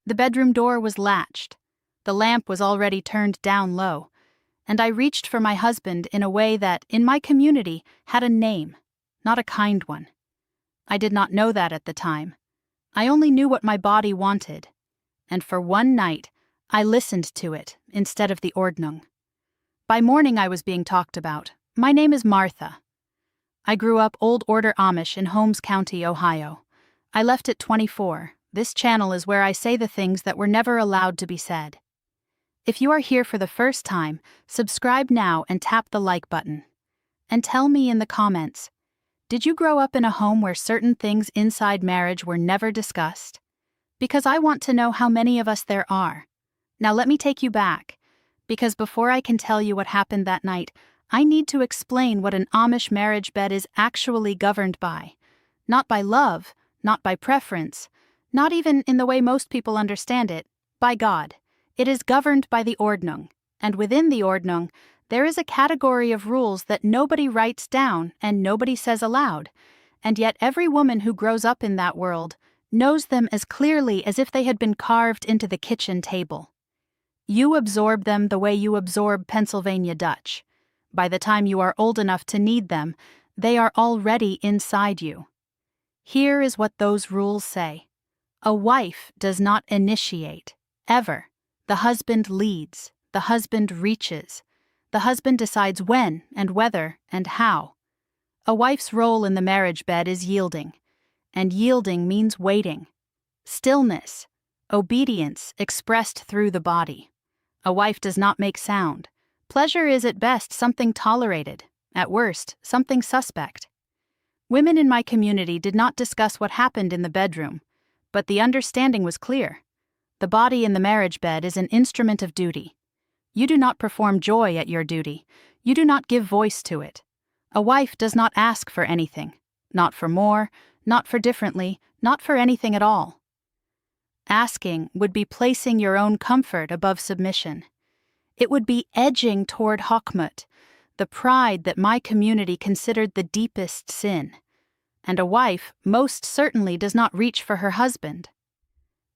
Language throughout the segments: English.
The bedroom door was latched. The lamp was already turned down low, and I reached for my husband in a way that, in my community, had a name, not a kind one. I did not know that at the time. I only knew what my body wanted, and for one night, I listened to it instead of the Ordnung. By morning I was being talked about. My name is Martha. I grew up Old Order Amish in Holmes County, Ohio. I left at 24. This channel is where I say the things that were never allowed to be said. If you are here for the first time, subscribe now and tap the like button. And tell me in the comments, did you grow up in a home where certain things inside marriage were never discussed? Because I want to know how many of us there are. Now let me take you back, because before I can tell you what happened that night, I need to explain what an Amish marriage bed is actually governed by. Not by love, not by preference, not even in the way most people understand it, by God. It is governed by the Ordnung, and within the Ordnung, there is a category of rules that nobody writes down and nobody says aloud, and yet every woman who grows up in that world knows them as clearly as if they had been carved into the kitchen table. You absorb them the way you absorb Pennsylvania Dutch. By the time you are old enough to need them, they are already inside you. Here is what those rules say. A wife does not initiate, ever. The husband leads, the husband reaches. The husband decides when and whether and how. A wife's role in the marriage bed is yielding, and yielding means waiting. Stillness, obedience expressed through the body. A wife does not make sound. Pleasure is at best something tolerated, at worst something suspect. Women in my community did not discuss what happened in the bedroom, but the understanding was clear. The body in the marriage bed is an instrument of duty. You do not perform joy at your duty. You do not give voice to it. A wife does not ask for anything, not for more, not for differently, not for anything at all. Asking would be placing your own comfort above submission. It would be edging toward Hochmut, the pride that my community considered the deepest sin. And a wife most certainly does not reach for her husband.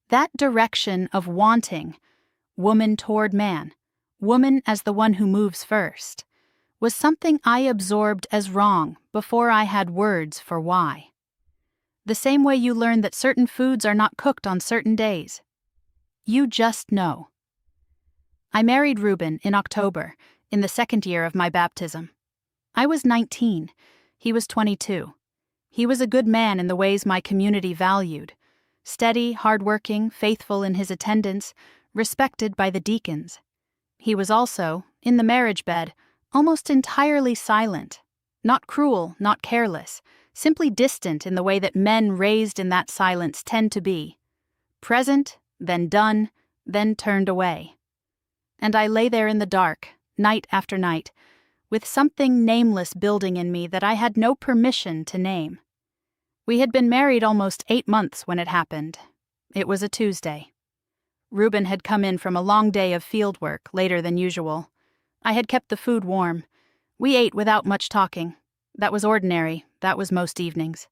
That direction of wanting, woman toward man, woman as the one who moves first, was something I absorbed as wrong before I had words for why. The same way you learn that certain foods are not cooked on certain days. You just know. I married Reuben in October, in the second year of my baptism. I was 19. He was 22. He was a good man in the ways my community valued. Steady, hardworking, faithful in his attendance, respected by the deacons. He was also, in the marriage bed, almost entirely silent. Not cruel, not careless, simply distant in the way that men raised in that silence tend to be. Present, then done, then turned away. And I lay there in the dark, night after night, with something nameless building in me that I had no permission to name. We had been married almost 8 months when it happened. It was a Tuesday. Reuben had come in from a long day of field work, later than usual. I had kept the food warm. We ate without much talking. That was ordinary. That was most evenings.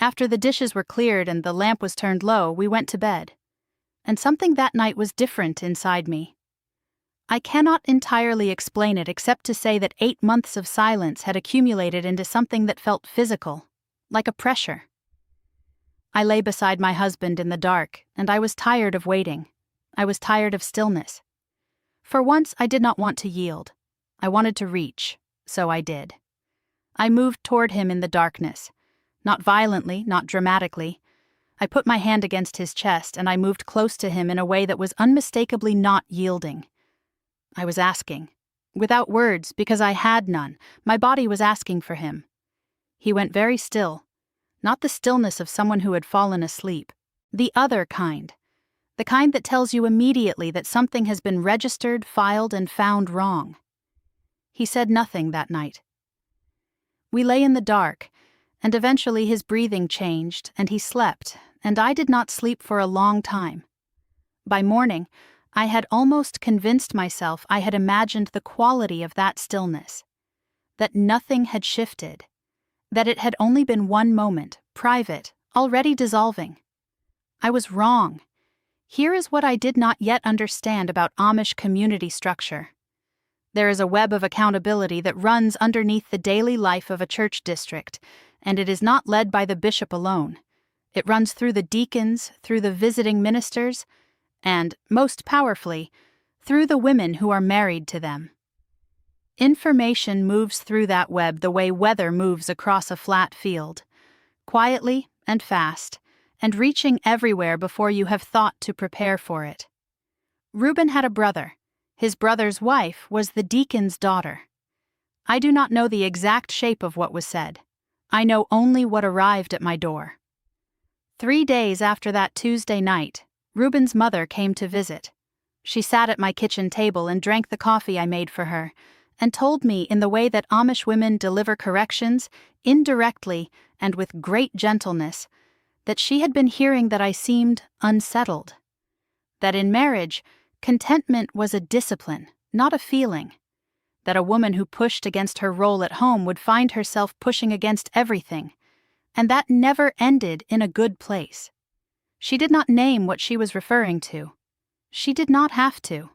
After the dishes were cleared and the lamp was turned low, we went to bed. And something that night was different inside me. I cannot entirely explain it except to say that 8 months of silence had accumulated into something that felt physical, like a pressure. I lay beside my husband in the dark, and I was tired of waiting. I was tired of stillness. For once, I did not want to yield. I wanted to reach, so I did. I moved toward him in the darkness, not violently, not dramatically. I put my hand against his chest, and I moved close to him in a way that was unmistakably not yielding. I was asking. Without words, because I had none, my body was asking for him. He went very still. Not the stillness of someone who had fallen asleep. The other kind. The kind that tells you immediately that something has been registered, filed, and found wrong. He said nothing that night. We lay in the dark, and eventually his breathing changed, and he slept, and I did not sleep for a long time. By morning, I had almost convinced myself I had imagined the quality of that stillness. That nothing had shifted. That it had only been one moment, private, already dissolving. I was wrong. Here is what I did not yet understand about Amish community structure. There is a web of accountability that runs underneath the daily life of a church district, and it is not led by the bishop alone. It runs through the deacons, through the visiting ministers, and, most powerfully, through the women who are married to them. Information moves through that web the way weather moves across a flat field, quietly and fast, and reaching everywhere before you have thought to prepare for it. Reuben had a brother. His brother's wife was the deacon's daughter. I do not know the exact shape of what was said. I know only what arrived at my door. 3 days after that Tuesday night, Reuben's mother came to visit. She sat at my kitchen table and drank the coffee I made for her, and told me in the way that Amish women deliver corrections, indirectly and with great gentleness, that she had been hearing that I seemed unsettled. That in marriage, contentment was a discipline, not a feeling. That a woman who pushed against her role at home would find herself pushing against everything, and that never ended in a good place. She did not name what she was referring to. She did not have to.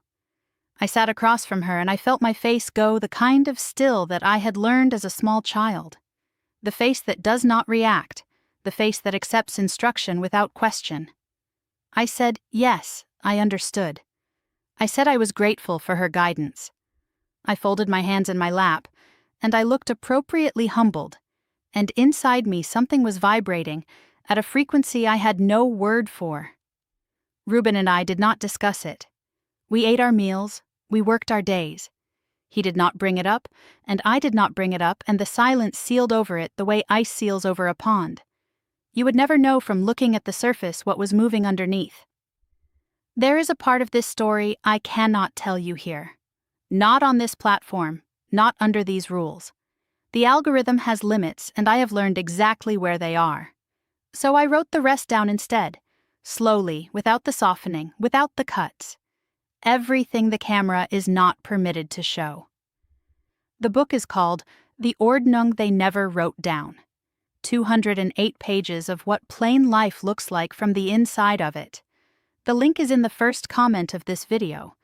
I sat across from her and I felt my face go the kind of still that I had learned as a small child. The face that does not react, the face that accepts instruction without question. I said, yes, I understood. I said I was grateful for her guidance. I folded my hands in my lap, and I looked appropriately humbled, and inside me something was vibrating at a frequency I had no word for. Reuben and I did not discuss it. We ate our meals, we worked our days. He did not bring it up, and I did not bring it up, and the silence sealed over it the way ice seals over a pond. You would never know from looking at the surface what was moving underneath. There is a part of this story I cannot tell you here. Not on this platform, not under these rules. The algorithm has limits, and I have learned exactly where they are. So I wrote the rest down instead, slowly, without the softening, without the cuts. Everything the camera is not permitted to show. The book is called The Ordnung They Never Wrote Down. 208 pages of what plain life looks like from the inside of it. The link is in the first comment of this video.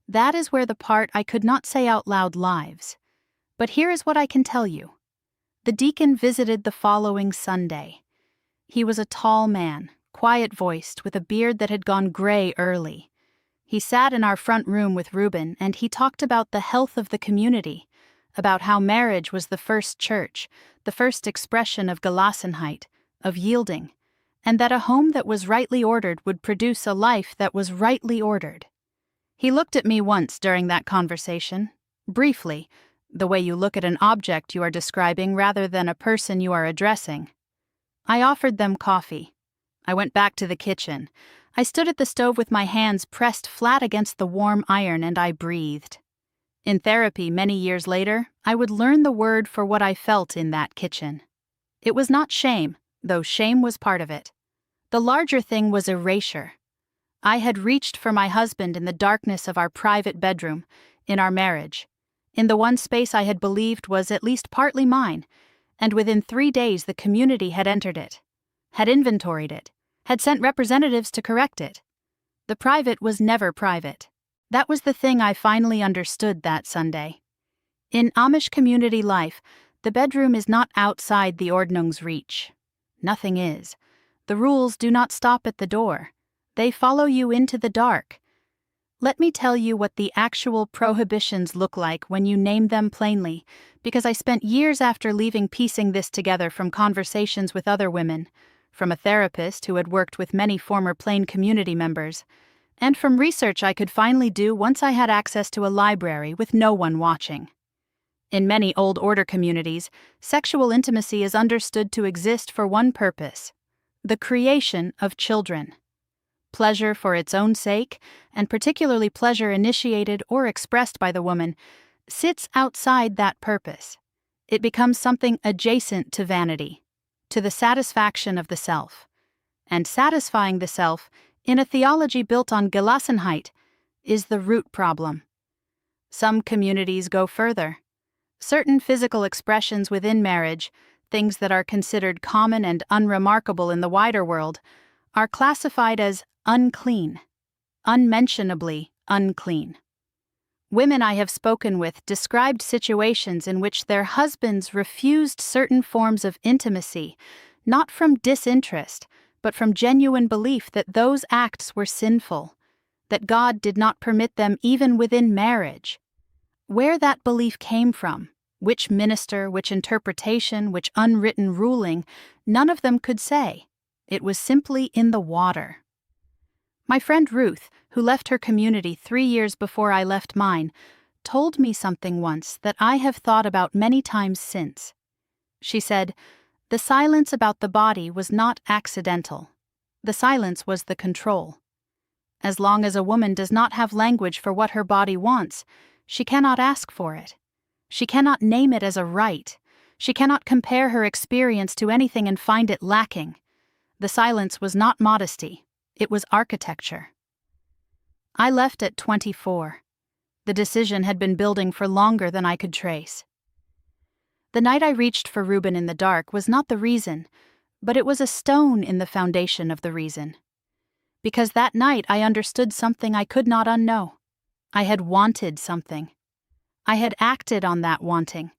That is where the part I could not say out loud lives. But here is what I can tell you. The deacon visited the following Sunday. He was a tall man, quiet-voiced, with a beard that had gone gray early. He sat in our front room with Reuben, and he talked about the health of the community, about how marriage was the first church, the first expression of Gelassenheit, of yielding, and that a home that was rightly ordered would produce a life that was rightly ordered. He looked at me once during that conversation, briefly, the way you look at an object you are describing rather than a person you are addressing. I offered them coffee. I went back to the kitchen. I stood at the stove with my hands pressed flat against the warm iron, and I breathed. In therapy many years later, I would learn the word for what I felt in that kitchen. It was not shame, though shame was part of it. The larger thing was erasure. I had reached for my husband in the darkness of our private bedroom, in our marriage, in the one space I had believed was at least partly mine, and within 3 days the community had entered it, had inventoried it, had sent representatives to correct it. The private was never private. That was the thing I finally understood that Sunday. In Amish community life, the bedroom is not outside the Ordnung's reach. Nothing is. The rules do not stop at the door. They follow you into the dark. Let me tell you what the actual prohibitions look like when you name them plainly, because I spent years after leaving piecing this together from conversations with other women, from a therapist who had worked with many former Plain community members, and from research I could finally do once I had access to a library with no one watching. In many Old Order communities, sexual intimacy is understood to exist for one purpose: the creation of children. Pleasure for its own sake, and particularly pleasure initiated or expressed by the woman, sits outside that purpose. It becomes something adjacent to vanity, to the satisfaction of the self. And satisfying the self, in a theology built on Gelassenheit, is the root problem. Some communities go further. Certain physical expressions within marriage, things that are considered common and unremarkable in the wider world, are classified as unclean. unmentionably unclean. Women I have spoken with described situations in which their husbands refused certain forms of intimacy, not from disinterest, but from genuine belief that those acts were sinful, that God did not permit them even within marriage. Where that belief came from, which minister, which interpretation, which unwritten ruling, none of them could say. It was simply in the water. My friend Ruth, who left her community 3 years before I left mine, told me something once that I have thought about many times since. She said, "The silence about the body was not accidental. The silence was the control. As long as a woman does not have language for what her body wants, she cannot ask for it. She cannot name it as a right. She cannot compare her experience to anything and find it lacking. The silence was not modesty. It was architecture." I left at 24. The decision had been building for longer than I could trace. The night I reached for Reuben in the dark was not the reason, but it was a stone in the foundation of the reason. Because that night I understood something I could not unknow. I had wanted something. I had acted on that wanting,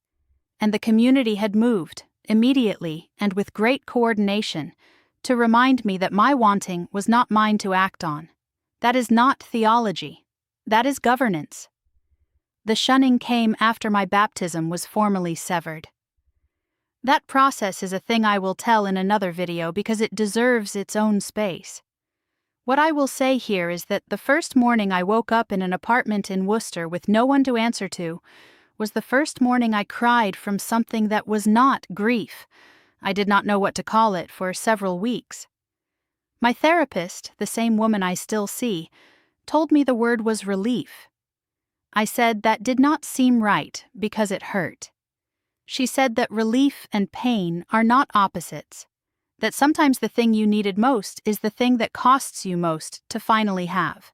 and the community had moved, immediately and with great coordination, to remind me that my wanting was not mine to act on. That is not theology. That is governance. The shunning came after my baptism was formally severed. That process is a thing I will tell in another video because it deserves its own space. What I will say here is that the first morning I woke up in an apartment in Worcester with no one to answer to was the first morning I cried from something that was not grief. I did not know what to call it for several weeks. My therapist, the same woman I still see, told me the word was relief. I said that did not seem right because it hurt. She said that relief and pain are not opposites, that sometimes the thing you needed most is the thing that costs you most to finally have.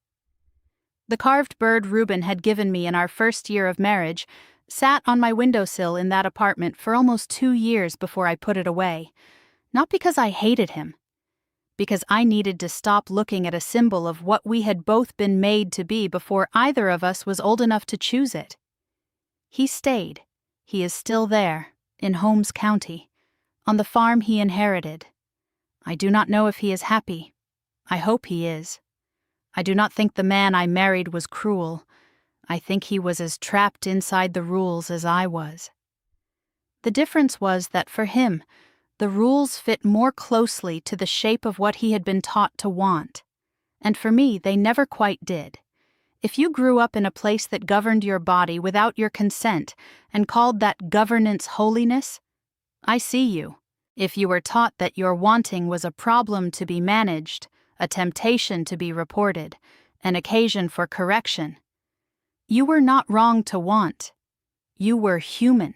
The carved bird Reuben had given me in our first year of marriage sat on my windowsill in that apartment for almost 2 years before I put it away, not because I hated him, because I needed to stop looking at a symbol of what we had both been made to be before either of us was old enough to choose it. He stayed. He is still there, in Holmes County, on the farm he inherited. I do not know if he is happy. I hope he is. I do not think the man I married was cruel. I think he was as trapped inside the rules as I was. The difference was that for him, the rules fit more closely to the shape of what he had been taught to want, and for me they never quite did. If you grew up in a place that governed your body without your consent and called that governance holiness, I see you. If you were taught that your wanting was a problem to be managed, a temptation to be reported, an occasion for correction, you were not wrong to want. You were human.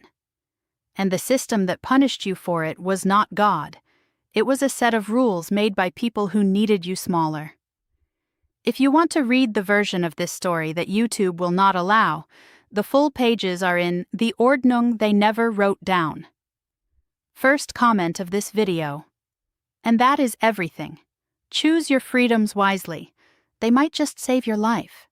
And the system that punished you for it was not God. It was a set of rules made by people who needed you smaller. If you want to read the version of this story that YouTube will not allow, the full pages are in The Ordnung They Never Wrote Down. First comment of this video. And that is everything. Choose your freedoms wisely. They might just save your life.